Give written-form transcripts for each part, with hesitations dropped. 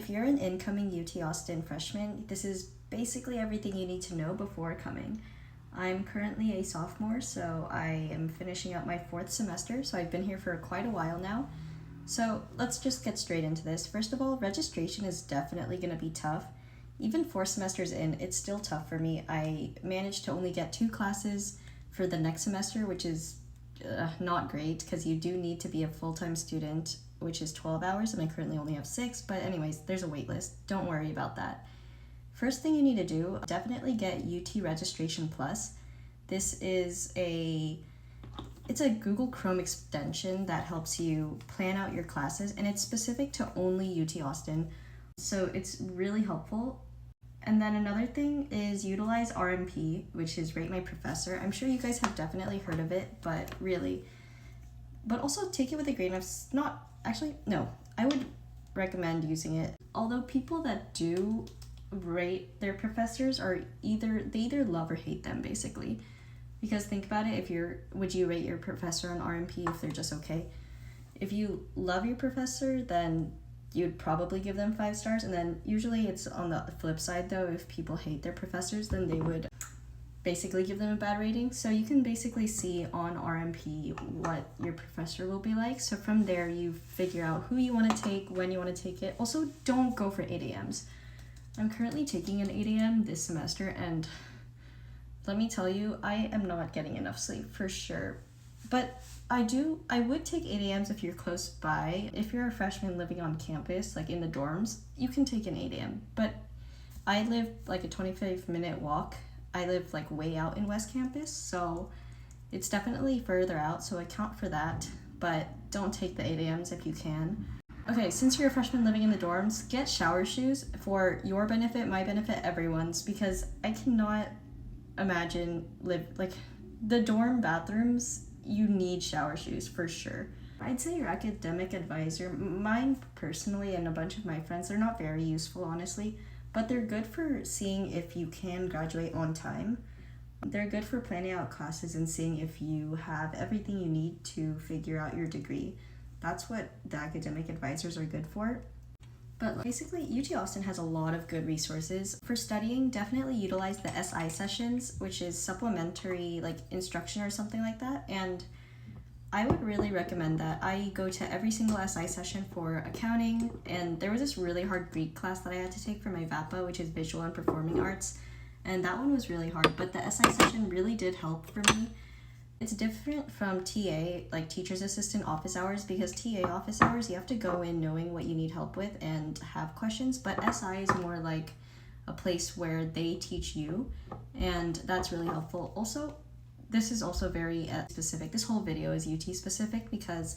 if you're an incoming UT Austin freshman, this is basically everything you need to know before coming. I'm currently a sophomore, so I am finishing up my 4th semester, so I've been here for quite a while now. So let's just get straight into this. First of all, registration is definitely going to be tough. Even 4 semesters in, it's still tough for me. I managed to only get 2 classes for the next semester, which is not great because you do need to be a full-time student, which is 12 hours, and I currently only have 6, but anyways, there's a wait list. Don't worry about that. First thing you need to do, definitely get UT Registration Plus. This is it's a Google Chrome extension that helps you plan out your classes, and it's specific to only UT Austin, so it's really helpful. And then another thing is utilize RMP, which is Rate My Professor. I'm sure you guys have definitely heard of it, but also take it with a grain of I would recommend using it. Although people that do rate their professors are either love or hate them, basically. Because think about it, would you rate your professor on RMP if they're just okay? If you love your professor, then you'd probably give them 5 stars, and then usually it's on the flip side though. If people hate their professors, then they would basically give them a bad rating. So you can basically see on RMP what your professor will be like. So from there you figure out who you want to take, when you want to take it. Also, don't go for 8 a.m.s. I'm currently taking an 8 a.m. this semester, and let me tell you, I am not getting enough sleep for sure. But I would take 8 a.m.s if you're close by. If you're a freshman living on campus, like in the dorms, you can take an 8 a.m. But I live like a 25-minute walk. I live like way out in West Campus, so it's definitely further out, so account for that. But don't take the 8 a.m.s if you can. Okay, since you're a freshman living in the dorms, get shower shoes for your benefit, my benefit, everyone's, because I cannot imagine the dorm bathrooms. You need shower shoes for sure. I'd say your academic advisor, mine personally and a bunch of my friends, they're not very useful, honestly, but they're good for seeing if you can graduate on time. They're good for planning out classes and seeing if you have everything you need to figure out your degree. That's what the academic advisors are good for. But basically, UT Austin has a lot of good resources. For studying, definitely utilize the SI sessions, which is supplementary instruction or something like that. And I would really recommend that. I go to every single SI session for accounting, and there was this really hard Greek class that I had to take for my VAPA, which is Visual and Performing Arts. And that one was really hard, but the SI session really did help for me. It's different from TA, like teacher's assistant office hours, because TA office hours, you have to go in knowing what you need help with and have questions, but SI is more like a place where they teach you, and that's really helpful. Also, this is also very specific. This whole video is UT specific, because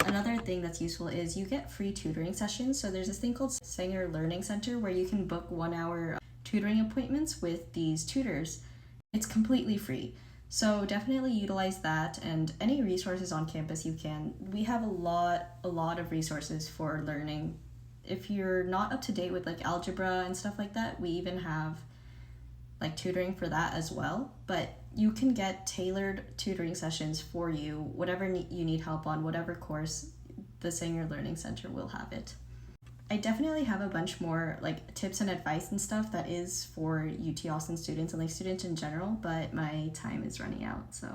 another thing that's useful is you get free tutoring sessions. So there's this thing called Sanger Learning Center where you can book 1-hour tutoring appointments with these tutors. It's completely free. So definitely utilize that, and any resources on campus you can. We have a lot of resources for learning. If you're not up to date with algebra and stuff like that, we even have tutoring for that as well. But you can get tailored tutoring sessions for you, whatever you need help on, whatever course, the Sanger Learning Center will have it. I definitely have a bunch more tips and advice and stuff that is for UT Austin students and students in general, but my time is running out, so